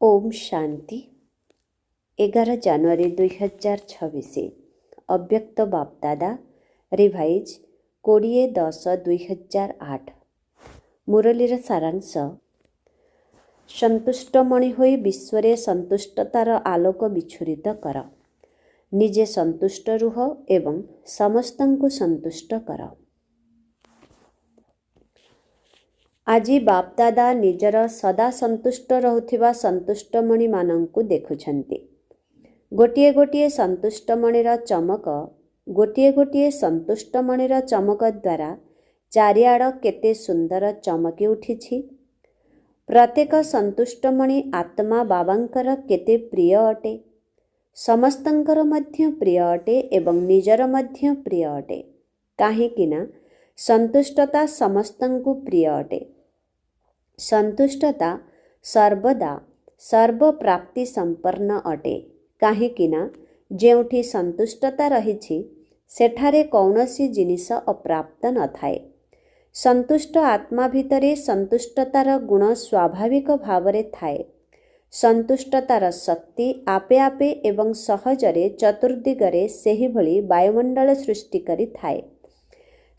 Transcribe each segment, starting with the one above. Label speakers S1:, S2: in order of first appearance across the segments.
S1: ओम शांति 11 ଜାନୁଆରୀ 2026 ଅବ୍ୟକ୍ତ ବାପଦାଦା ରିଭାଇଜ 20-10-2008 ମୁରଲୀର ସାରାଂଶ ସନ୍ତୁଷ୍ଟମଣି ହୋଇ ବିଶ୍ୱରେ ସନ୍ତୁଷ୍ଟତାର ଆଲୋକ ବିଚ୍ଛୁରିତ କର। ନିଜେ ସନ୍ତୁଷ୍ଟ ରୁହ ଏବଂ ସମସ୍ତଙ୍କୁ ସନ୍ତୁଷ୍ଟ କର। ଆଜି ବାପଦାଦା ନିଜର ସଦା ସନ୍ତୁଷ୍ଟ ରହୁଥିବା ସନ୍ତୁଷ୍ଟମଣିମାନଙ୍କୁ ଦେଖୁଛନ୍ତି। ଗୋଟିଏ ଗୋଟିଏ ସନ୍ତୁଷ୍ଟମଣିର ଚମକ ଦ୍ୱାରା ଚାରିଆଡ଼ କେତେ ସୁନ୍ଦର ଚମକି ଉଠିଛି। ପ୍ରତ୍ୟେକ ସନ୍ତୁଷ୍ଟମଣି ଆତ୍ମା ବାବାଙ୍କର କେତେ ପ୍ରିୟ ଅଟେ। ସମସ୍ତଙ୍କର ମଧ୍ୟ ପ୍ରିୟ ଅଟେ ଏବଂ ନିଜର ମଧ୍ୟ ପ୍ରିୟ ଅଟେ। କାହିଁକି ନା ସନ୍ତୁଷ୍ଟତା ସମସ୍ତଙ୍କୁ ପ୍ରିୟ ଅଟେ। ସନ୍ତୁଷ୍ଟତା ସର୍ବଦା ସର୍ବପ୍ରାପ୍ତି ସମ୍ପନ୍ନ ଅଟେ। କାହିଁକି ନା ଯେଉଁଠି ସନ୍ତୁଷ୍ଟତା ରହିଛି ସେଠାରେ କୌଣସି ଜିନିଷ ଅପ୍ରାପ୍ତ ନଥାଏ। ସନ୍ତୁଷ୍ଟ ଆତ୍ମା ଭିତରେ ସନ୍ତୁଷ୍ଟତାର ଗୁଣ ସ୍ୱାଭାବିକ ଭାବରେ ଥାଏ। ସନ୍ତୁଷ୍ଟତାର ଶକ୍ତି ଆପେ ଆପେ ଏବଂ ସହଜରେ ଚତୁର୍ଦିଗରେ ସେହିଭଳି ବାୟୁମଣ୍ଡଳ ସୃଷ୍ଟି କରିଥାଏ।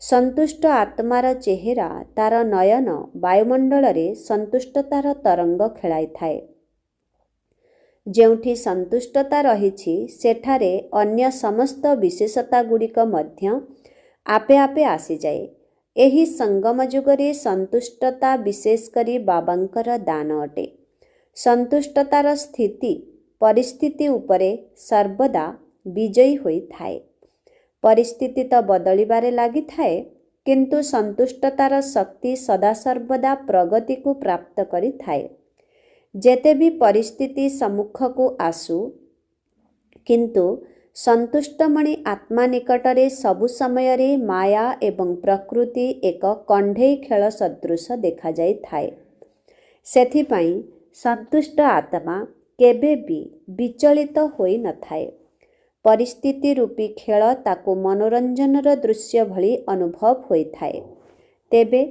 S1: ସନ୍ତୁଷ୍ଟ ଆତ୍ମାର ଚେହେରା ତାର ନୟନ ବାୟୁମଣ୍ଡଳରେ ସନ୍ତୁଷ୍ଟତାର ତରଙ୍ଗ ଖେଳାଇଥାଏ। ଯେଉଁଠି ସନ୍ତୁଷ୍ଟତା ରହିଛି ସେଠାରେ ଅନ୍ୟ ସମସ୍ତ ବିଶେଷତା ଗୁଡ଼ିକ ମଧ୍ୟ ଆପେ ଆପେ ଆସିଯାଏ। ଏହି ସଙ୍ଗମ ଯୁଗରେ ସନ୍ତୁଷ୍ଟତା ବିଶେଷ କରି ବାବାଙ୍କର ଦାନ ଅଟେ। ସନ୍ତୁଷ୍ଟତାର ସ୍ଥିତି ପରିସ୍ଥିତି ଉପରେ ସର୍ବଦା ବିଜୟୀ ହୋଇଥାଏ। ପରିସ୍ଥିତି ତ ବଦଳିବାରେ ଲାଗିଥାଏ, କିନ୍ତୁ ସନ୍ତୁଷ୍ଟତାର ଶକ୍ତି ସଦାସର୍ବଦା ପ୍ରଗତିକୁ ପ୍ରାପ୍ତ କରିଥାଏ। ଯେତେ ବି ପରିସ୍ଥିତି ସମ୍ମୁଖକୁ ଆସୁ, କିନ୍ତୁ ସନ୍ତୁଷ୍ଟମଣି ଆତ୍ମା ନିକଟରେ ସବୁ ସମୟରେ ମାୟା ଏବଂ ପ୍ରକୃତି ଏକ କଣ୍ଢେଇ ଖେଳ ସଦୃଶ ଦେଖାଯାଇଥାଏ। ସେଥିପାଇଁ ସନ୍ତୁଷ୍ଟ ଆତ୍ମା କେବେ ବି ବିଚଳିତ ହୋଇନଥାଏ। ପରିସ୍ଥିତି ରୂପୀ ଖେଳ ତାକୁ ମନୋରଞ୍ଜନର ଦୃଶ୍ୟ ଭଳି ଅନୁଭବ ହୋଇଥାଏ। ତେବେ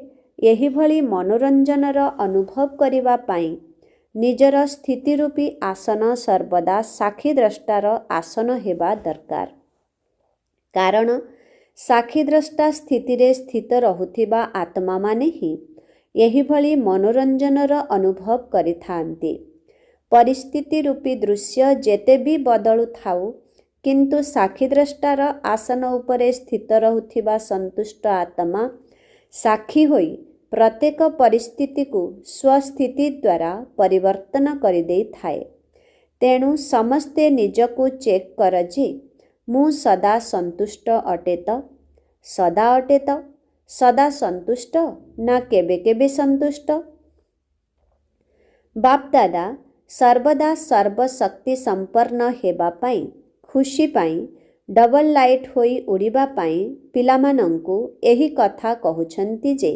S1: ଏହିଭଳି ମନୋରଞ୍ଜନର ଅନୁଭବ କରିବା ପାଇଁ ନିଜର ସ୍ଥିତି ରୂପୀ ଆସନ ସର୍ବଦା ସାକ୍ଷୀଦ୍ରଷ୍ଟାର ଆସନ ହେବା ଦରକାର। କାରଣ ସାକ୍ଷୀଦ୍ରଷ୍ଟା ସ୍ଥିତିରେ ସ୍ଥିତ ରହୁଥିବା ଆତ୍ମାମାନେ ହିଁ ଏହିଭଳି ମନୋରଞ୍ଜନର ଅନୁଭବ କରିଥାନ୍ତି। ପରିସ୍ଥିତି ରୂପୀ ଦୃଶ୍ୟ ଯେତେ ବି ବଦଳୁଥାଉ, କିନ୍ତୁ ସାକ୍ଷୀଦ୍ରଷ୍ଟାର ଆସନ ଉପରେ ସ୍ଥିତ ରହୁଥିବା ସନ୍ତୁଷ୍ଟ ଆତ୍ମା ସାକ୍ଷୀ ହୋଇ ପ୍ରତ୍ୟେକ ପରିସ୍ଥିତିକୁ ସ୍ୱସ୍ଥିତି ଦ୍ୱାରା ପରିବର୍ତ୍ତନ କରିଦେଇଥାଏ। ତେଣୁ ସମସ୍ତେ ନିଜକୁ ଚେକ୍ କର ଯେ ମୁଁ ସଦା ସନ୍ତୁଷ୍ଟ ଅଟେ ତ? ସଦା ଅଟେ ତ? ସଦା ସନ୍ତୁଷ୍ଟ ନା କେବେ କେବେ ସନ୍ତୁଷ୍ଟ? ବାପଦାଦା ସର୍ବଦା ସର୍ବଶକ୍ତି ସମ୍ପନ୍ନ ହେବା ପାଇଁ, ଖୁସି ପାଇଁ, ଡବଲ ଲାଇଟ୍ ହୋଇ ଉଡ଼ିବା ପାଇଁ ପିଲାମାନଙ୍କୁ ଏହି କଥା କହୁଛନ୍ତି ଯେ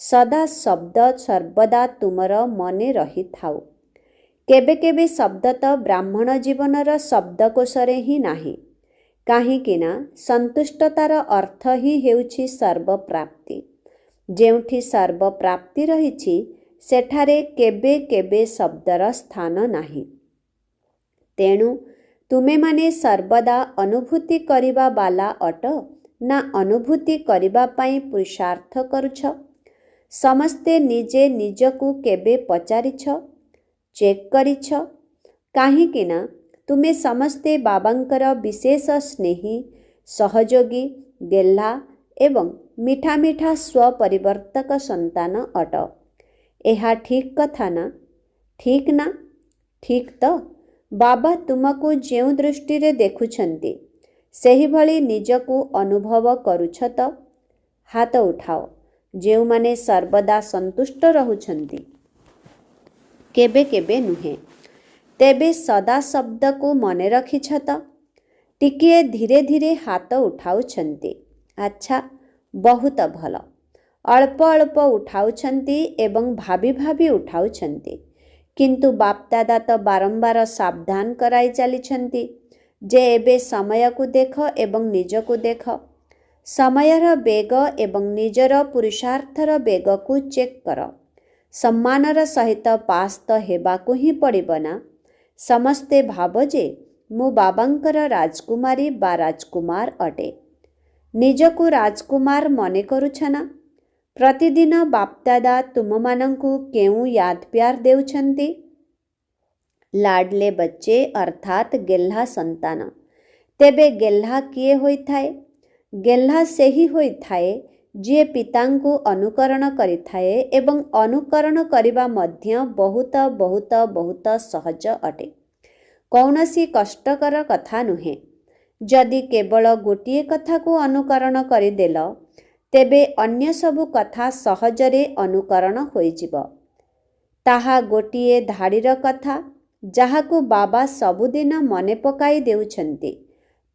S1: ସଦା ଶବ୍ଦ ସର୍ବଦା ତୁମର ମନେ ରହିଥାଉ। କେବେ କେବେ ଶବ୍ଦ ତ ବ୍ରାହ୍ମଣ ଜୀବନର ଶବ୍ଦକୋଷରେ ହିଁ ନାହିଁ। କାହିଁକି ନା ସନ୍ତୁଷ୍ଟତାର ଅର୍ଥ ହିଁ ହେଉଛି ସର୍ବପ୍ରାପ୍ତି। ଯେଉଁଠି ସର୍ବପ୍ରାପ୍ତି ରହିଛି ସେଠାରେ କେବେ କେବେ ଶବ୍ଦର ସ୍ଥାନ ନାହିଁ। ତେଣୁ ତୁମେମାନେ ସର୍ବଦା ଅନୁଭୂତି କରିବା ବାଲା ଅଟ ନା ଅନୁଭୂତି କରିବା ପାଇଁ ପୁରୁଷାର୍ଥ କରୁଛ? ସମସ୍ତେ ନିଜେ ନିଜକୁ କେବେ ପଚାରିଛ, ଚେକ୍ କରିଛ? କାହିଁକି ନା ତୁମେ ସମସ୍ତେ ବାବାଙ୍କର ବିଶେଷ ସ୍ନେହୀ, ସହଯୋଗୀ, ଗେହ୍ଲା ଏବଂ ମିଠା ମିଠା ସ୍ୱପରିବର୍ତ୍ତକ ସନ୍ତାନ ଅଟ। ଏହା ଠିକ୍ କଥା ନା? ଠିକ୍ ନା? ଠିକ୍ ତ? ବାବା ତୁମକୁ ଯେଉଁ ଦୃଷ୍ଟିରେ ଦେଖୁଛନ୍ତି ସେହିଭଳି ନିଜକୁ ଅନୁଭବ କରୁଛ ତ? ହାତ ଉଠାଅ ଯେଉଁମାନେ ସର୍ବଦା ସନ୍ତୁଷ୍ଟ ରହୁଛନ୍ତି। କେବେ କେବେ ନୁହେଁ। ତେବେ ସଦା ଶବ୍ଦକୁ ମନେ ରଖିଛ ତ? ଟିକିଏ ଧୀରେ ଧୀରେ ହାତ ଉଠାଉଛନ୍ତି। ଆଚ୍ଛା, ବହୁତ ଭଲ। ଅଳ୍ପ ଅଳ୍ପ ଉଠାଉଛନ୍ତି ଏବଂ ଭାବି ଭାବି ଉଠାଉଛନ୍ତି। କିନ୍ତୁ ବାପଦାଦା ତ ବାରମ୍ବାର ସାବଧାନ କରାଇ ଚାଲିଛନ୍ତି ଯେ ଏବେ ସମୟକୁ ଦେଖ ଏବଂ ନିଜକୁ ଦେଖ। ସମୟର ବେଗ ଏବଂ ନିଜର ପୁରୁଷାର୍ଥର ବେଗକୁ ଚେକ୍ କର। ସମ୍ମାନର ସହିତ ପାସ୍ ତ ହେବାକୁ ହିଁ ପଡ଼ିବ ନା। ସମସ୍ତେ ଭାବ ଯେ ମୁଁ ବାବାଙ୍କର ରାଜକୁମାରୀ ବା ରାଜକୁମାର ଅଟେ। ନିଜକୁ ରାଜକୁମାର ମନେ କରୁଛ ନା? ପ୍ରତିଦିନ ବାପଦାଦା ତୁମମାନଙ୍କୁ କେଉଁ ୟାଦ ପ୍ୟାର ଦେଉଛନ୍ତି? ଲାଡଲେ ବଚ୍ଚେ ଅର୍ଥାତ୍ ଗେହ୍ଲା ସନ୍ତାନ। ତେବେ ଗେହ୍ଲା କିଏ ହୋଇଥାଏ? ଗେହ୍ଲା ସେହି ହୋଇଥାଏ ଯିଏ ପିତାଙ୍କୁ ଅନୁକରଣ କରିଥାଏ ଏବଂ ଅନୁକରଣ କରିବା ମଧ୍ୟ ବହୁତ ବହୁତ ବହୁତ ସହଜ ଅଟେ। କୌଣସି କଷ୍ଟକର କଥା ନୁହେଁ। ଯଦି କେବଳ ଗୋଟିଏ କଥାକୁ ଅନୁକରଣ କରିଦେଲ ତେବେ ଅନ୍ୟ ସବୁ କଥା ସହଜରେ ଅନୁକରଣ ହୋଇଯିବ। ତାହା ଗୋଟିଏ ଧାଡ଼ିର କଥା ଯାହାକୁ ବାବା ସବୁଦିନ ମନେ ପକାଇ ଦେଉଛନ୍ତି।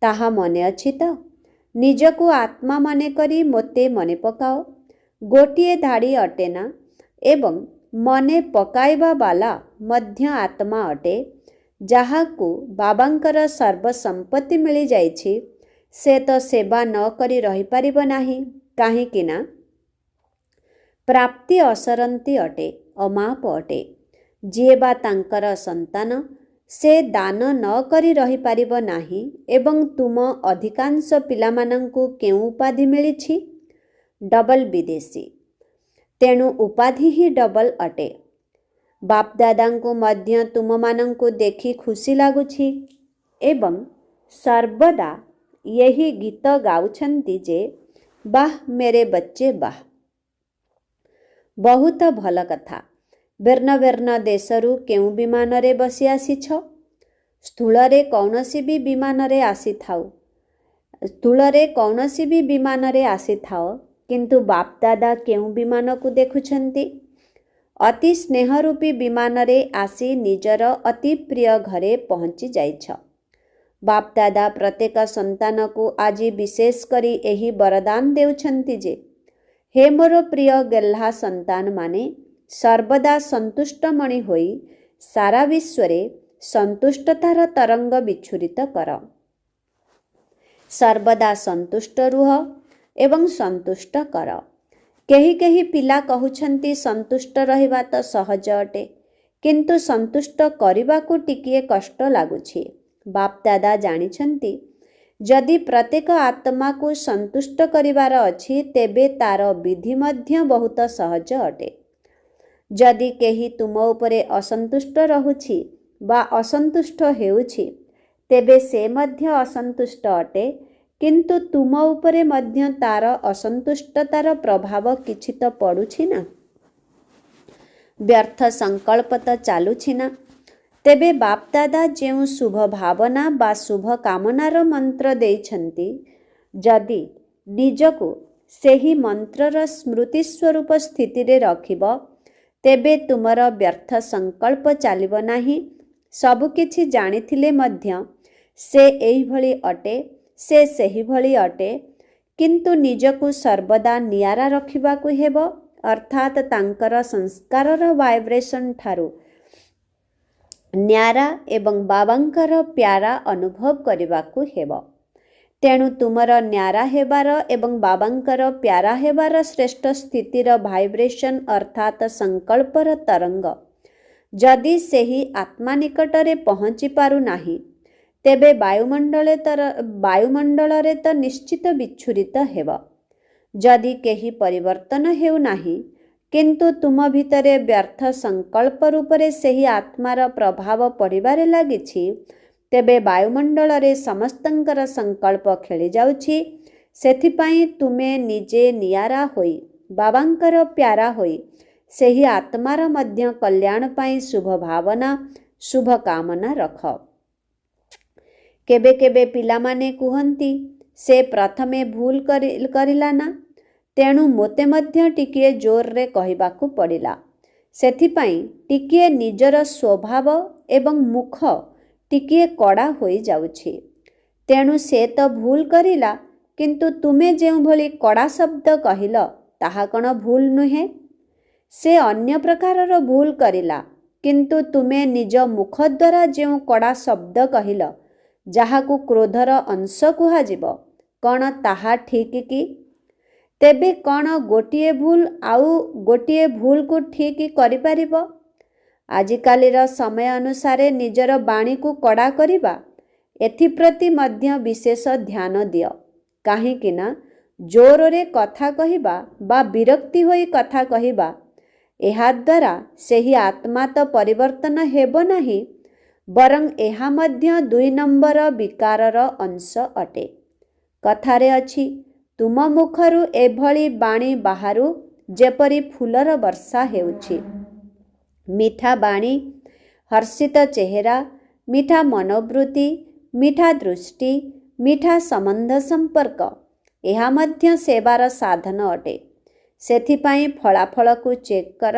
S1: ତାହା ମନେ ଅଛି ତ? ନିଜକୁ ଆତ୍ମା ମନେକରି ମୋତେ ମନେ ପକାଅ। ଗୋଟିଏ ଧାଡ଼ି ଅଟେ ନା ଏବଂ ମନେ ପକାଇବା ବାଲା ମଧ୍ୟ ଆତ୍ମା ଅଟେ। ଯାହାକୁ ବାବାଙ୍କର ସର୍ବସମ୍ପତ୍ତି ମିଳିଯାଇଛି ସେ ତ ସେବା ନ କରି ରହିପାରିବ ନାହିଁ। କାହିଁକି ନା ପ୍ରାପ୍ତି ଅସରନ୍ତି ଅଟେ, ଅମାପ ଅଟେ। ଯିଏ ବା ତାଙ୍କର ସନ୍ତାନ ସେ ଦାନ ନ କରି ରହିପାରିବ ନାହିଁ। ଏବଂ ତୁମ ଅଧିକାଂଶ ପିଲାମାନଙ୍କୁ କେଉଁ ଉପାଧି ମିଳିଛି? ଡବଲ ବିଦେଶୀ। ତେଣୁ ଉପାଧି ହିଁ ଡବଲ ଅଟେ। ବାପଦାଦାଙ୍କୁ ମଧ୍ୟ ତୁମମାନଙ୍କୁ ଦେଖି ଖୁସି ଲାଗୁଛି ଏବଂ ସର୍ବଦା ଏହି ଗୀତ ଗାଉଛନ୍ତି ଯେ ବାଃ ମେରେ ବଚ୍ଚେ ବାଃ। ବହୁତ ଭଲ କଥା। ଭିନ୍ନ ଭିନ୍ନ ଦେଶରୁ କେଉଁ ବିମାନରେ ବସି ଆସିଛ? ସ୍ଥୂଳରେ କୌଣସି ବି ବିମାନରେ ଆସିଥାଅ କିନ୍ତୁ ବାପଦାଦା କେଉଁ ବିମାନକୁ ଦେଖୁଛନ୍ତି? ଅତି ସ୍ନେହରୂପୀ ବିମାନରେ ଆସି ନିଜର ଅତି ପ୍ରିୟ ଘରେ ପହଞ୍ଚି ଯାଇଛ। ବାପଦାଦା ପ୍ରତ୍ୟେକ ସନ୍ତାନକୁ ଆଜି ବିଶେଷ କରି ଏହି ବରଦାନ ଦେଉଛନ୍ତି ଯେ ହେ ମୋର ପ୍ରିୟ ଗେହ୍ଲା ସନ୍ତାନମାନେ ସର୍ବଦା ସନ୍ତୁଷ୍ଟମଣି ହୋଇ ସାରା ବିଶ୍ୱରେ ସନ୍ତୁଷ୍ଟତାର ତରଙ୍ଗ ବିଚ୍ଛୁରିତ କର। ସର୍ବଦା ସନ୍ତୁଷ୍ଟ ରୁହ ଏବଂ ସନ୍ତୁଷ୍ଟ କର। କେହି କେହି ପିଲା କହୁଛନ୍ତି ସନ୍ତୁଷ୍ଟ ରହିବା ତ ସହଜ ଅଟେ କିନ୍ତୁ ସନ୍ତୁଷ୍ଟ କରିବାକୁ ଟିକିଏ କଷ୍ଟ ଲାଗୁଛି। ବାପଦାଦା ଜାଣିଛନ୍ତି ଯଦି ପ୍ରତ୍ୟେକ ଆତ୍ମାକୁ ସନ୍ତୁଷ୍ଟ କରିବାର ଅଛି ତେବେ ତାର ବିଧି ମଧ୍ୟ ବହୁତ ସହଜ ଅଟେ। ଯଦି କେହି ତୁମ ଉପରେ ଅସନ୍ତୁଷ୍ଟ ରହୁଛି ବା ଅସନ୍ତୁଷ୍ଟ ହେଉଛି ତେବେ ସେ ମଧ୍ୟ ଅସନ୍ତୁଷ୍ଟ ଅଟେ କିନ୍ତୁ ତୁମ ଉପରେ ମଧ୍ୟ ତାର ଅସନ୍ତୁଷ୍ଟତାର ପ୍ରଭାବ କିଛି ତ ପଡ଼ୁଛି ନା? ବ୍ୟର୍ଥ ସଂକଳ୍ପ ତ ଚାଲୁଛି ନା? ତେବେ ବାପଦାଦା ଯେଉଁ ଶୁଭ ଭାବନା ବା ଶୁଭ କାମନାର ମନ୍ତ୍ର ଦେଇଛନ୍ତି ଯଦି ନିଜକୁ ସେହି ମନ୍ତ୍ରର ସ୍ମୃତି ସ୍ୱରୂପ ସ୍ଥିତିରେ ରଖିବ ତେବେ ତୁମର ବ୍ୟର୍ଥ ସଂକଳ୍ପ ଚାଲିବ ନାହିଁ। ସବୁକିଛି ଜାଣିଥିଲେ ମଧ୍ୟ ସେ ଏହିଭଳି ଅଟେ, ସେ ସେହିଭଳି ଅଟେ କିନ୍ତୁ ନିଜକୁ ସର୍ବଦା ନିଆରା ରଖିବାକୁ ହେବ ଅର୍ଥାତ୍ ତାଙ୍କର ସଂସ୍କାରର ଭାଇବ୍ରେସନ ଠାରୁ ନ୍ୟାରା ଏବଂ ବାବାଙ୍କର ପ୍ୟାରା ଅନୁଭବ କରିବାକୁ ହେବ। ତେଣୁ ତୁମର ନ୍ୟାରା ହେବାର ଏବଂ ବାବାଙ୍କର ପ୍ୟାରା ହେବାର ଶ୍ରେଷ୍ଠ ସ୍ଥିତିର ଭାଇବ୍ରେସନ ଅର୍ଥାତ୍ ସଂକଳ୍ପର ତରଙ୍ଗ ଯଦି ସେହି ଆତ୍ମା ନିକଟରେ ପହଞ୍ଚି ପାରୁନାହିଁ ତେବେ ବାୟୁମଣ୍ଡଳରେ ତ ନିଶ୍ଚିତ ବିଚ୍ଛୁରିତ ହେବ। ଯଦି କେହି ପରିବର୍ତ୍ତନ ହେଉନାହିଁ କିନ୍ତୁ ତୁମ ଭିତରେ ବ୍ୟର୍ଥ ସଂକଳ୍ପ ରୂପରେ ସେହି ଆତ୍ମାର ପ୍ରଭାବ ପଡ଼ିବାରେ ଲାଗିଛି ତେବେ ବାୟୁମଣ୍ଡଳରେ ସମସ୍ତଙ୍କର ସଂକଳ୍ପ ଖେଳିଯାଉଛି। ସେଥିପାଇଁ ତୁମେ ନିଜେ ନିଆରା ହୋଇ ବାବାଙ୍କର ପ୍ୟାରା ହୋଇ ସେହି ଆତ୍ମାର ମଧ୍ୟ କଲ୍ୟାଣ ପାଇଁ ଶୁଭ ଭାବନା ଶୁଭ କାମନା ରଖ। କେବେ କେବେ ପିଲାମାନେ କୁହନ୍ତି ସେ ପ୍ରଥମେ ଭୁଲ କରିଲା ନା ତେଣୁ ମୋତେ ମଧ୍ୟ ଟିକିଏ ଜୋରରେ କହିବାକୁ ପଡ଼ିଲା। ସେଥିପାଇଁ ଟିକିଏ ନିଜର ସ୍ୱଭାବ ଏବଂ ମୁଖ ଟିକିଏ କଡ଼ା ହୋଇଯାଉଛି। ତେଣୁ ସେ ତ ଭୁଲ କରିଲା କିନ୍ତୁ ତୁମେ ଯେଉଁଭଳି କଡ଼ା ଶବ୍ଦ କହିଲ ତାହା କ'ଣ ଭୁଲ ନୁହେଁ? ସେ ଅନ୍ୟ ପ୍ରକାରର ଭୁଲ କରିଲା କିନ୍ତୁ ତୁମେ ନିଜ ମୁଖ ଦ୍ୱାରା ଯେଉଁ କଡ଼ା ଶବ୍ଦ କହିଲ ଯାହାକୁ କ୍ରୋଧର ଅଂଶ କୁହାଯିବ କ'ଣ ତାହା ଠିକ୍ କି? ତେବେ କ'ଣ ଗୋଟିଏ ଭୁଲ ଆଉ ଗୋଟିଏ ଭୁଲକୁ ଠିକ୍ କରିପାରିବ? ଆଜିକାଲିର ସମୟ ଅନୁସାରେ ନିଜର ବାଣୀକୁ କଡ଼ା କରିବା, ଏଥିପ୍ରତି ମଧ୍ୟ ବିଶେଷ ଧ୍ୟାନ ଦିଅ। କାହିଁକି ନା ଜୋରରେ କଥା କହିବା ବା ବିରକ୍ତି ହୋଇ କଥା କହିବା, ଏହାଦ୍ୱାରା ସେହି ଆତ୍ମା ତ ପରିବର୍ତ୍ତନ ହେବ ନାହିଁ, ବରଂ ଏହା ମଧ୍ୟ 2 ନମ୍ବର ବିକାରର ଅଂଶ ଅଟେ। କଥାରେ ଅଛି, ତୁମ ମୁଖରୁ ଏଭଳି ବାଣୀ ବାହାରୁ ଯେପରି ଫୁଲର ବର୍ଷା ହେଉଛି। ମିଠା ବାଣୀ, ହର୍ଷିତ ଚେହେରା, ମିଠା ମନୋବୃତ୍ତି, ମିଠା ଦୃଷ୍ଟି, ମିଠା ସମ୍ବନ୍ଧ ସମ୍ପର୍କ, ଏହା ମଧ୍ୟ ସେବାର ସାଧନ ଅଟେ। ସେଥିପାଇଁ ଫଳାଫଳକୁ ଚେକ୍ କର।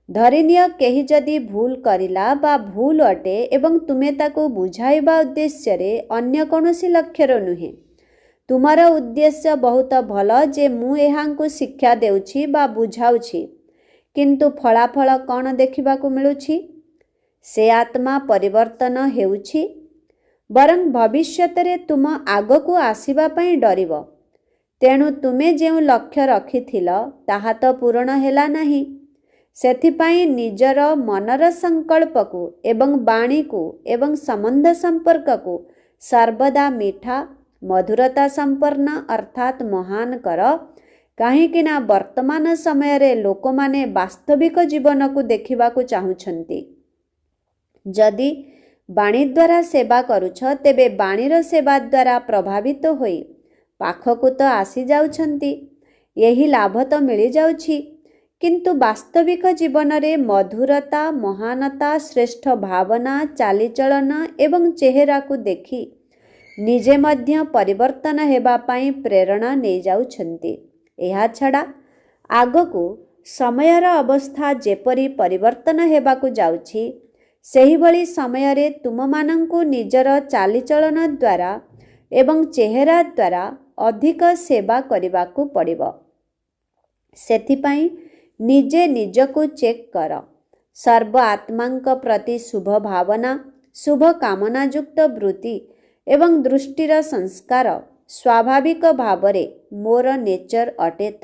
S1: ଧରିନିଅ କେହି ଯଦି ଭୁଲ କରିଲା ବା ଭୁଲ ଅଟେ ଏବଂ ତୁମେ ତାକୁ ବୁଝାଇବା ଉଦ୍ଦେଶ୍ୟରେ ଅନ୍ୟ କୌଣସି ଲକ୍ଷ୍ୟର ନୁହେଁ, ତୁମର ଉଦ୍ଦେଶ୍ୟ ବହୁତ ଭଲ ଯେ ମୁଁ ଏହାଙ୍କୁ ଶିକ୍ଷା ଦେଉଛି ବା ବୁଝାଉଛି, କିନ୍ତୁ ଫଳାଫଳ କ'ଣ ଦେଖିବାକୁ ମିଳୁଛି? ସେ ଆତ୍ମା ପରିବର୍ତ୍ତନ ହେଉଛି, ବରଂ ଭବିଷ୍ୟତରେ ତୁମ ଆଗକୁ ଆସିବା ପାଇଁ ଡରିବ। ତେଣୁ ତୁମେ ଯେଉଁ ଲକ୍ଷ୍ୟ ରଖିଥିଲ ତାହା ତ ପୂରଣ ହେଲା ନାହିଁ। ସେଥିପାଇଁ ନିଜର ମନର ସଂକଳ୍ପକୁ ଏବଂ ବାଣୀକୁ ଏବଂ ସମ୍ବନ୍ଧ ସମ୍ପର୍କକୁ ସର୍ବଦା ମିଠା, ମଧୁରତା ସମ୍ପନ୍ନ ଅର୍ଥାତ୍ ମହାନ କର। କାହିଁକି ନା ବର୍ତ୍ତମାନ ସମୟରେ ଲୋକମାନେ ବାସ୍ତବିକ ଜୀବନକୁ ଦେଖିବାକୁ ଚାହୁଁଛନ୍ତି। ଯଦି ବାଣୀ ଦ୍ୱାରା ସେବା କରୁଛ, ତେବେ ବାଣୀର ସେବା ଦ୍ୱାରା ପ୍ରଭାବିତ ହୋଇ ପାଖକୁ ତ ଆସିଯାଉଛନ୍ତି, ଏହି ଲାଭ ତ ମିଳିଯାଉଛି। କିନ୍ତୁ ବାସ୍ତବିକ ଜୀବନରେ ମଧୁରତା, ମହାନତା, ଶ୍ରେଷ୍ଠ ଭାବନା, ଚାଲିଚଳନ ଏବଂ ଚେହେରାକୁ ଦେଖି ନିଜେ ମଧ୍ୟ ପରିବର୍ତ୍ତନ ହେବା ପାଇଁ ପ୍ରେରଣା ନେଇଯାଉଛନ୍ତି। ଏହାଛଡ଼ା ଆଗକୁ ସମୟର ଅବସ୍ଥା ଯେପରି ପରିବର୍ତ୍ତନ ହେବାକୁ ଯାଉଛି, ସେହିଭଳି ସମୟରେ ତୁମମାନଙ୍କୁ ନିଜର ଚାଲିଚଳନ ଦ୍ୱାରା ଏବଂ ଚେହେରା ଦ୍ୱାରା ଅଧିକ ସେବା କରିବାକୁ ପଡ଼ିବ। ସେଥିପାଇଁ ନିଜେ ନିଜକୁ ଚେକ୍ କର। ସର୍ବ ଆତ୍ମାଙ୍କ ପ୍ରତି ଶୁଭ ଭାବନା, ଶୁଭ କାମନାଯୁକ୍ତ ବୃତ୍ତି ଏବଂ ଦୃଷ୍ଟିର ସଂସ୍କାର ସ୍ୱାଭାବିକ ଭାବରେ ମୋର ନେଚର ଅଟେ ତ?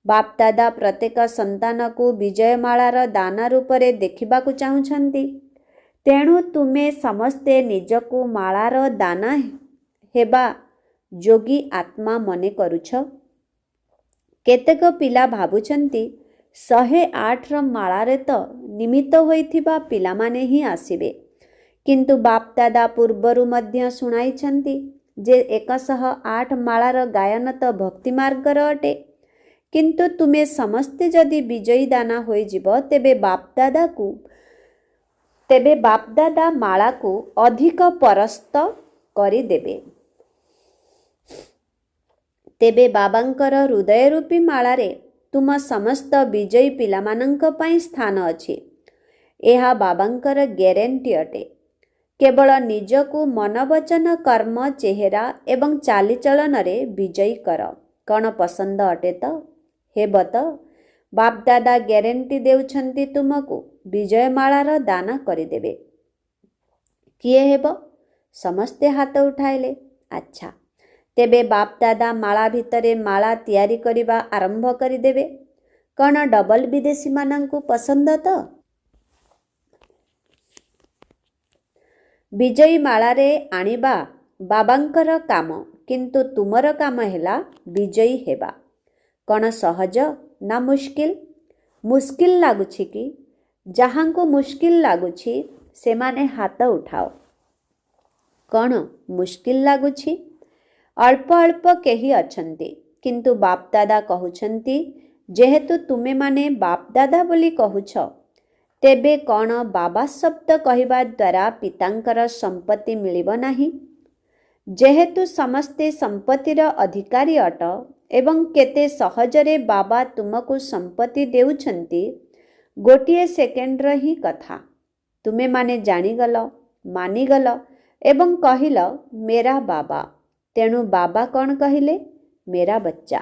S1: ବାପଦାଦା ପ୍ରତ୍ୟେକ ସନ୍ତାନକୁ ବିଜୟମାଳାର ଦାନ ରୂପରେ ଦେଖିବାକୁ ଚାହୁଁଛନ୍ତି। ତେଣୁ ତୁମେ ସମସ୍ତେ ନିଜକୁ ମାଳାର ଦାନା ହେବା ଯୋଗୀ ଆତ୍ମା ମନେ କରୁଛ। କେତେକ ପିଲା ଭାବୁଛନ୍ତି 108ର ମାଳାରେ ତ ନିମିତ୍ତ ହୋଇଥିବା ପିଲାମାନେ ହିଁ ଆସିବେ। କିନ୍ତୁ ବାପଦାଦା ପୂର୍ବରୁ ମଧ୍ୟ ଶୁଣାଇଛନ୍ତି ଯେ 108 ମାଳାର ଗାୟନ ତ ଭକ୍ତି ମାର୍ଗର ଅଟେ। କିନ୍ତୁ ତୁମେ ସମସ୍ତେ ଯଦି ବିଜୟୀ ଦାନା ହୋଇଯିବ, ତେବେ ବାପଦାଦା ମାଳାକୁ ଅଧିକ ପରସ୍ତ କରିଦେବେ। ତେବେ ବାବାଙ୍କର ହୃଦୟରୂପୀ ମାଳାରେ ତୁମ ସମସ୍ତ ବିଜୟୀ ପିଲାମାନଙ୍କ ପାଇଁ ସ୍ଥାନ ଅଛି। ଏହା ବାବାଙ୍କର ଗ୍ୟାରେଣ୍ଟି ଅଟେ। କେବଳ ନିଜକୁ ମନ, ବଚନ, କର୍ମ, ଚେହେରା ଏବଂ ଚାଲିଚଳନରେ ବିଜୟୀ କର। କ'ଣ ପସନ୍ଦ ଅଟେ ତ? ହେବ ତ? ବାପଦାଦା ଗ୍ୟାରେଣ୍ଟି ଦେଉଛନ୍ତି ତୁମକୁ ବିଜୟମାଳାର ଦାନ କରିଦେବେ। କିଏ ହେବ? ସମସ୍ତେ ହାତ ଉଠାଇଲେ। ଆଚ୍ଛା, ତେବେ ବାପଦାଦା ମାଳା ଭିତରେ ମାଳା ତିଆରି କରିବା ଆରମ୍ଭ କରିଦେବେ। କ'ଣ ଡବଲ ବିଦେଶୀମାନଙ୍କୁ ପସନ୍ଦ ତ? ବିଜୟୀ ମାଳାରେ ଆଣିବା ବାବାଙ୍କର କାମ, କିନ୍ତୁ ତୁମର କାମ ହେଲା ବିଜୟୀ ହେବା। କ'ଣ ସହଜ ନା ମୁସ୍କିଲ? ମୁସ୍କିଲ ଲାଗୁଛି କି? ଯାହାଙ୍କୁ ମୁସ୍କିଲ ଲାଗୁଛି ସେମାନେ ହାତ ଉଠାଅ। କ'ଣ ମୁସ୍କିଲ ଲାଗୁଛି? ଅଳ୍ପ ଅଳ୍ପ କେହି ଅଛନ୍ତି। କିନ୍ତୁ ବାପଦାଦା କହୁଛନ୍ତି, ଯେହେତୁ ତୁମେମାନେ ବାପଦାଦା ବୋଲି କହୁଛ, ତେବେ କ'ଣ ବାବା ଶବ୍ଦ କହିବା ଦ୍ୱାରା ପିତାଙ୍କର ସମ୍ପତ୍ତି ମିଳିବ ନାହିଁ? ଯେହେତୁ ସମସ୍ତେ ସମ୍ପତ୍ତିର ଅଧିକାରୀ ଅଟ ଏବଂ କେତେ ସହଜରେ ବାବା ତୁମକୁ ସମ୍ପତ୍ତି ଦେଉଛନ୍ତି, ଗୋଟିଏ ସେକେଣ୍ଡର ହିଁ କଥା। ତୁମେମାନେ ଜାଣିଗଲ, ମାନିଗଲ ଏବଂ କହିଲ ମେରା ବାବା। ତେଣୁ ବାବା କ'ଣ କହିଲେ? ମେରା ବଚ୍ଚା।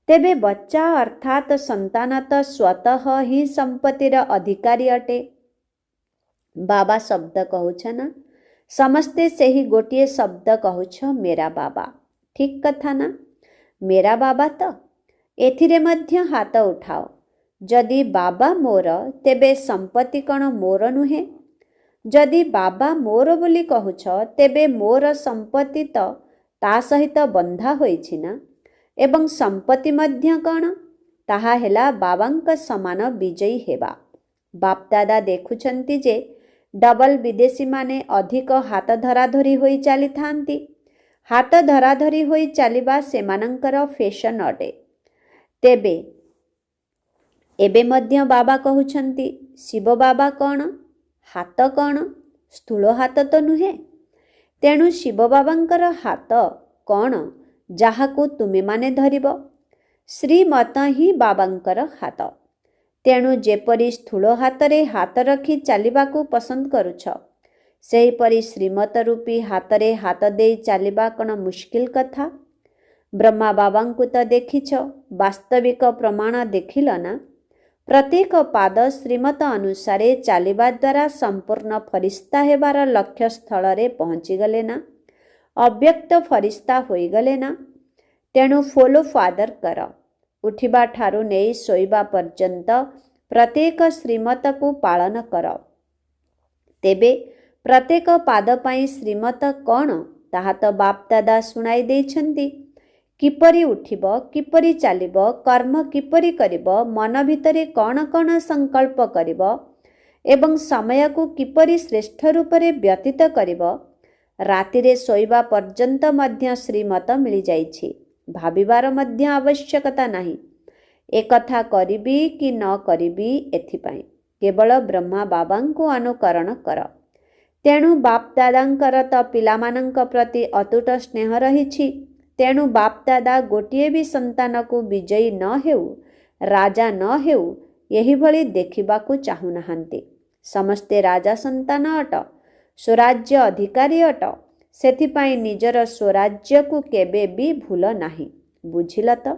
S1: ତେବେ ବଚ୍ଚା ଅର୍ଥାତ୍ ସନ୍ତାନ ତ ସ୍ୱତଃ ହିଁ ସମ୍ପତ୍ତିର ଅଧିକାରୀ ଅଟେ। ବାବା ଶବ୍ଦ କହୁଛ ନା? ସମସ୍ତେ ସେହି ଗୋଟିଏ ଶବ୍ଦ କହୁଛ ମେରା ବାବା। ଠିକ୍ କଥା ନା? मेरा बाबा तो एथिरे मध्य हाथ उठाओ। जदि बाबा मोर तेबे संपत्ति कण मोर नुहे? जदि बाबा मोर बोली कहूछ तेबे मोर संपत्ति तो ता सहित बंधा होइछि ना, एवं संपत्ति मध्य कण? ताहा हेला बाबांक समान विजयी हेबा। बापदादा देखुछंती जे डबल विदेशी माने अधिक हाथ धराधरी होई चली थांती। हाथ धराधरी होई चलिबा सेमानंकर फैशन अटे। तेबे एबे मध्य बाबा कहउछंती शिव बाबा कौन? हाथ कौन? स्थूल हाथ तो नुहे। तेणु शिव बाबांकर हाथ कौन जाहाकू तुमे माने धरिब? श्रीमत ही बाबांकर हाथ। तेणु जेपरी स्थूल हाथरे हाथ रखी चलिबाकू पसंद करुछ, सेहीपरि श्रीमत रूपी हाथरे हाथ देई चलिबा कण मुश्किल कथा? ब्रह्मा बाबांकू तो देखिछ, वास्तविक प्रमाण देखिल ना? प्रत्येक पाद श्रीमत अनुसारे चलिबा द्वारा संपूर्ण फरिस्ता हेबार लक्ष्य स्थल रे पहुँची गले ना? अव्यक्त फरिस्ता होई गले ना? तेणु फॉलो फादर कर। उठिबा ठारू नेई सोइबा पर्यंत प्रत्येक श्रीमत को पालन कर। तेबे प्रत्येक पाद पाई श्रीमत कौन ताहा तो बापदादा सुनाई देइछंती। किपरि उठिब, किपरि चलिब, कर्म किपरि करिब, मन भितरे कौन कौन संकल्प करिब एवं समय को किपरि श्रेष्ठ रूपरे व्यतीत करिब, रातिरे सोइबा पर्यंत मध्य श्रीमत मिली जाइछि। भाबिबार मध्य आवश्यकता नहीं। एकथा करिबी कि न करिबी एथिपाई केवल ब्रह्मा बाबांको अनुकरण कर। तेणु बापदादांकर तो पिलामानंक प्रति अतुट स्नेह रहिछि। तेणु बापदादा गोटिए भी संतान को विजयी न हेउ, राजा न हेउ यही भली देखिबाकू चाहू नाहांती। समस्ते राजा संतान अट, स्वराज्य अधिकारी अट। सेथिपाई निजर स्वराज्य को केबे भी भूल नाही। बुझिल तो?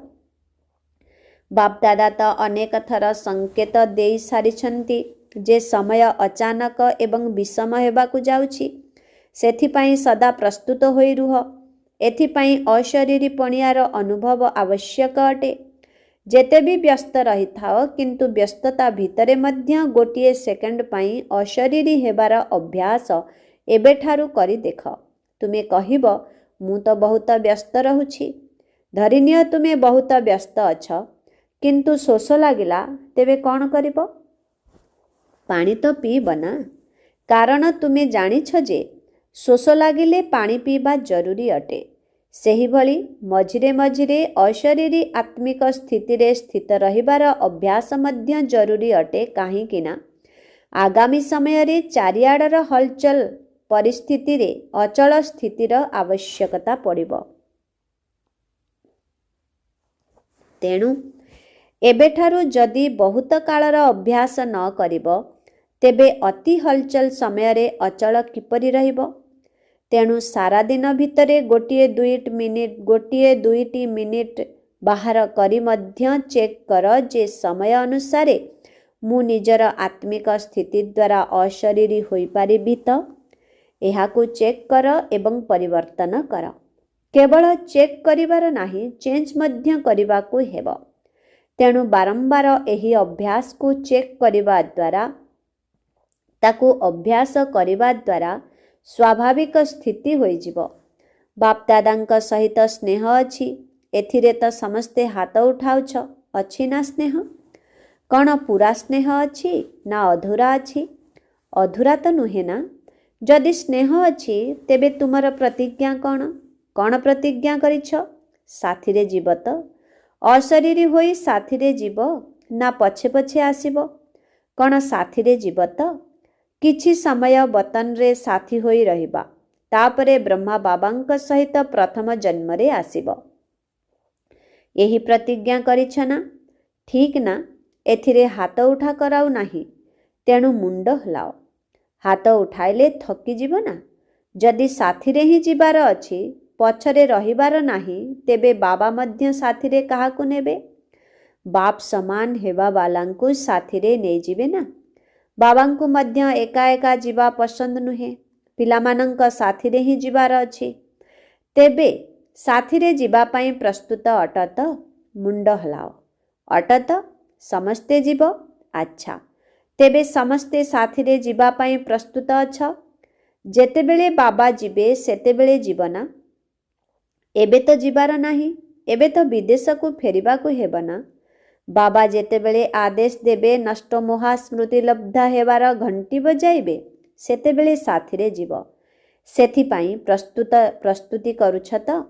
S1: बापदादा तो अनेक थर संकेत देई सारिछंती जे समय अचानक एवं विषम हेबाकू जाउछि। सेथिपाई सदा प्रस्तुत होई रुह। एथिपाई अशरीरी पणियार अनुभव आवश्यक अटे। जेते भी व्यस्त रही थाओ, किंतु व्यस्तता भितरे मध्य गोटिए सेकेंड पाई अशरीरी हेबार अभ्यास एबेठारू करी देख। तुमे कहिब मु तो बहुत व्यस्त रहुछि। धरिनिय तुमे बहुत व्यस्त अछ, किंतु शोष लागिला तेबे कौन करिब? पानी तो पीब ना, कारण तुमे जानिछ जे शोष लागिले पानी पीबा जरूरी अटे। सेही भली मझिरे मझिरे अशरीरी आत्मिक स्थिति रे स्थित रहिबार अभ्यास मध्य जरूरी अटे। काहींकि ना आगामी समय रे चारिआडर हलचल परिस्थिति रे अचल स्थितिर आवश्यकता पड़िब। तेणु एबेठारू जदि बहुत कालर अभ्यास न करिब, तेबे अति हलचल समय रे अचल किपरि रहिब? तेणु सारा दिन भितरे गोटिए दुईटी मिनिट बाहर करी मध्य चेक कर जे समय अनुसारे मु निजर आत्मिक स्थिति द्वारा अशरीरी होई पारिबी तो? एहाकू चेक कर एवं परिवर्तन कर। केवल चेक करिबार नाही, चेंज मध्य करिबाकू हेब। तेणु बारंबार एही अभ्यास को चेक करिबा द्वारा, ताकू अभ्यास करिबा द्वारा स्वाभाविक स्थिति होई जिवो। बापदादांक सहित स्नेह अछि, एथिरे तो समस्ते हाथ उठाउछ। अछि ना स्नेह? कौन पूरा स्नेह अछि ना अधूरा अछि? अधूरा तो नुहे ना। जदि स्नेह अछि तेबे तुमर प्रतिज्ञा कौन? कौन प्रतिज्ञा करिछ? साथीरे जीव तो? अशरीरी होई साथीरे जीव ना पछे पछे आसीबो? कौन साथीरे जीव तो? किछि समय वतन रे साथी होई रहिबा, तापरे ब्रह्मा बाबांक सहित प्रथम जन्म रे आसीबो। यही प्रतिज्ञा करिछ ना? ठीक ना? एथिरे हाथ उठा कराउ नाही। तेणु मुंड हलाओ। हाथ उठाइले थकी जीव ना। जदि साथीरे ही जीवार अछि, पछरे रहिबार नाही, तेबे बाबा मध्य साथीरे काहाकू नेबे? बाप समान हेबा वालांकू साथीरे नहीं जीवे ना। बाबांकू मध्य एका एका जीवा पसंद नुहे। पिलामानंक साथीरे ही जीवार अछि। तेबे साथिरे जीवा पाई प्रस्तुत अट त? मुंड हलाओ। अट त? समस्ते जीव? अच्छा, तेबे समस्ते साथिरे जीवा पाई प्रस्तुत अछ? जेतेबेले बाबा जीवे सेतेबेले जीव ना? एबे तो जीवार नाही, एबे तो विदेश को फेरिबा को हेब ना। बाबा जेतेबेले आदेश देबे नष्ट मोहा स्मृति लब्धा हेबार घंटी बजाइबे सेतेबेले साथिरे जीव। सेथिपाई प्रस्तुति करुछ त?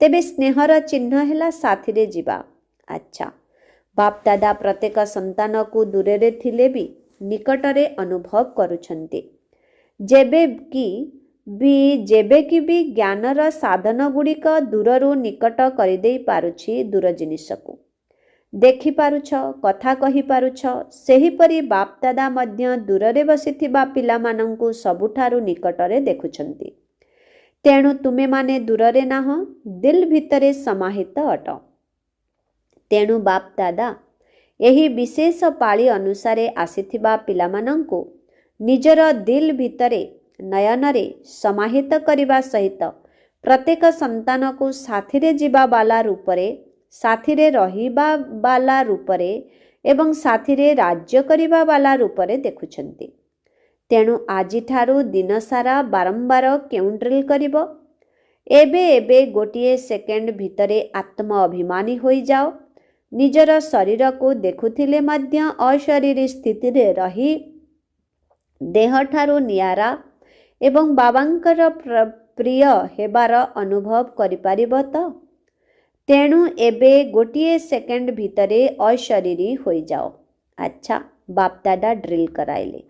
S1: तेबे स्नेहर चिन्ह हेला साथिरे जीवा। अच्छा, बाप दादा प्रत्येक संतान को दूरे थिले भी निकटरे अनुभव करुछन्ति। जेबे कि भी ज्ञानर साधन गुड़िक दूररू निकट करदेई पारुछि दूर जिनिस को। देखि पारुछ, कथा कहि पारुछ, सेहिपरि बाप दादा मध्य दूररे बसिथिबा पिलामानंकु सबुठारु निकटरे देखुछन्ति। तेणु तुमे माने दूररे नाह, दिल भितरे समाहित अट। तेणु बाप दादा एही विशेष पाଳି अनुसारे आसिथिबा पिलामानंकु निजर दिल भितरे नयनरे समाहित करिबा सहित प्रत्येक संतान को साथिरे जीवा बाला रूपरे, साथिरे रहिबा बाला रूपरे एवं साथिरे राज्य करिबा बाला रूपरे देखुछन्ति। तेणु आजि ठारू दिन सारा बारंबार केउं ड्रिल करिब? एबे गोटिए सेकेंड भितरे आत्म अभिमानी होई जाओ। निजर शरीर को देखुथिले मध्य अशरीरी स्थिति रे रही देह ठारू नियारा एवं बाबांकर प्रिय हेबार अनुभव करिपारिब त? तेणु एबे गोटिए सेकेंड भितरे अशरीरी होई जाओ। अच्छा, बाप दादा ड्रिल कराइले।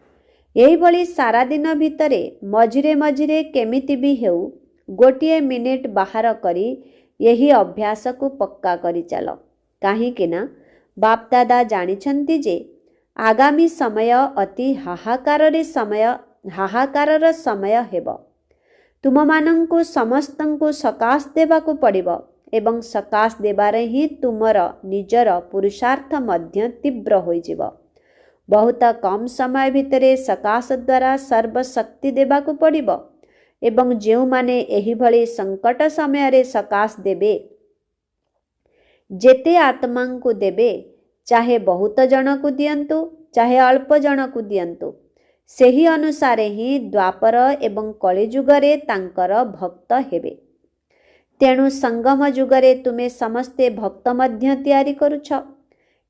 S1: यही भली सारा दिन भितरे मझिरे मझिरे केमिति भी हेउ गोटिए मिनिट बाहर करी यही अभ्यास को पक्का करी चल। काहींकि ना बाप दादा जानिछन्ति जे आगामी समय अति हाहाकारर समय हेब। तुम मानंकु समस्तंकु सकाश देबाकु पड़िब एवं सकाश देबारे ही तुमर निजर पुरुषार्थ मध्य तीव्र होई जिव। बहुत कम समय भितरे सकाश द्वारा सर्वशक्ति देबाकु पड़िब एवं जेउ माने एही भली संकट समय रे सकाश देबे, जेते आत्मा को देबे, चाहे बहुत जन को दियंतु चाहे अल्प जन को दियंतु, सेही अनुसारे ही द्वापर एवं कलिजुगरे तांकर भक्त हेबे। तेणु संगम जुगरे तुमे समस्ते भक्त मध्य तैयारी करुछ।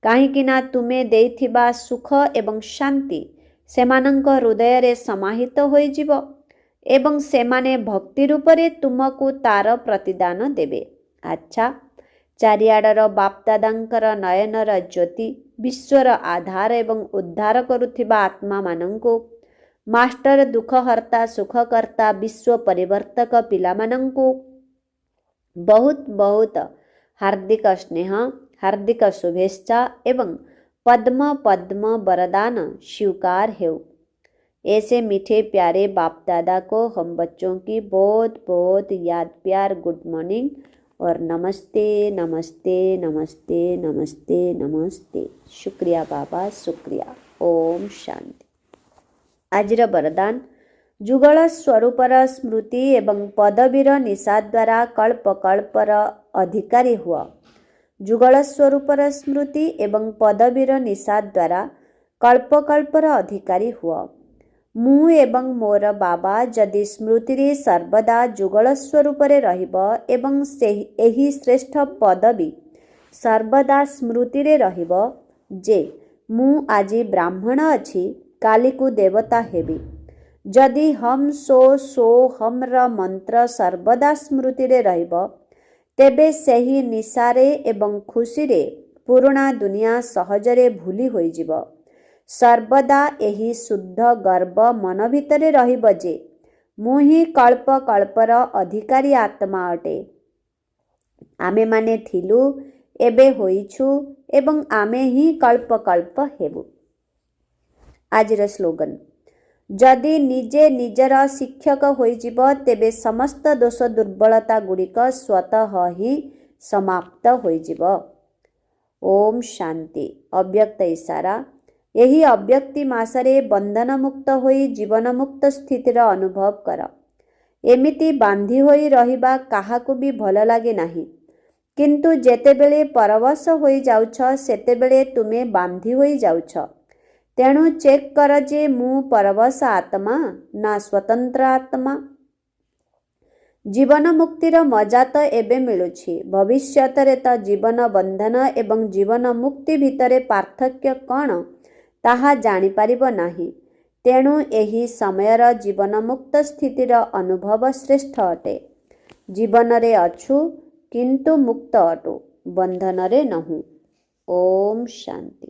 S1: काहींकि ना तुमे देइथिबा सुख एवं शांति सेमानंक हृदय रे समाहित होई जिव एवं सेमाने भक्ति रूपरे तुमको तार प्रतिदान देबे। अच्छा, चारिआडर बापदादांकर नयनर ज्योति विश्वर आधार एवं उद्धार करुथिबा आत्मा मानंको, मास्टर दुखहर्ता सुखकर्ता विश्व परिवर्तक पिलामानंको बहुत बहुत हार्दिक स्नेह, हार्दिक शुभेच्छा एवं पद्म पद्म वरदान स्वीकार हेउ। ऐसे मीठे प्यारे बाप दादा को हम बच्चों की बहुत बहुत याद प्यार गुड मॉर्निंग और नमस्ते नमस्ते नमस्ते नमस्ते नमस्ते। शुक्रिया बाबा, शुक्रिया। ओम शांति। आजिर वरदान जुगल स्वरूपर स्मृति एवं पदवीर निशा द्वारा कल्प कल्पर अधिकारी हुआ। जुगल स्वरूपर स्मृति एवं पदवीर निशा द्वारा कल्प कल्पर अधिकारी हुआ। मु एवं मोर बाबा जदि स्मृति सर्वदा जुगल स्वरूपरे रहिब एवं एही श्रेष्ठ पदवी सर्वदा स्मृति रहिब जे मु आजी ब्राह्मण अछि, काली को देवता हेबी। जदि हम सो हमर मंत्र सर्वदा स्मृति रहिब, तेबे सही निशारे एवं खुशी रे पुराणा दुनिया सहजरे भूली होई जिव। सर्वदा एही शुद्ध गर्व मन भितरे रहिब जे मु ही कल्प कल्पर अधिकारी आत्मा अटे। आमे माने थिलु, एबे होइछु एवं आमे ही कल्प कल्प हेबु। आजिर स्लोगन जदि निजे निजर शिक्षक होइजिब, तेबे समस्त दोष दुर्बलता गुड़िक स्वतः ही समाप्त होइजिब। ओम शांति। अव्यक्त इशारा यही अव्यक्ति मासरे बंधन मुक्त होई जीवन मुक्त स्थितिर अनुभव कर। ଏମିତି ବାନ୍ଧି ହୋଇ ରହିବା କାହାକୁ ବି ଭଲ ଲାଗେ ନାହିଁ। କିନ୍ତୁ ଯେତେବେଳେ ପରବଶ ହୋଇଯାଉଛ ସେତେବେଳେ ତୁମେ ବାନ୍ଧି ହୋଇଯାଉଛ। ତେଣୁ ଚେକ୍ କର ଯେ ମୁଁ ପରବଶ ଆତ୍ମା ନା ସ୍ୱତନ୍ତ୍ର ଆତ୍ମା। ଜୀବନ ମୁକ୍ତିର ମଜା ତ ଏବେ ମିଳୁଛି, ଭବିଷ୍ୟତରେ ତ ଜୀବନ ବନ୍ଧନ ଏବଂ ଜୀବନ ମୁକ୍ତି ଭିତରେ ପାର୍ଥକ୍ୟ କ'ଣ ତାହା ଜାଣିପାରିବ ନାହିଁ। ତେଣୁ ଏହି ସମୟର ଜୀବନମୁକ୍ତ ସ୍ଥିତିର ଅନୁଭବ ଶ୍ରେଷ୍ଠ ଅଟେ। ଜୀବନରେ ଅଛୁ କିନ୍ତୁ ମୁକ୍ତ ଅଟୁ, ବନ୍ଧନରେ ନହୁଁ। ଓମ୍ ଶାନ୍ତି।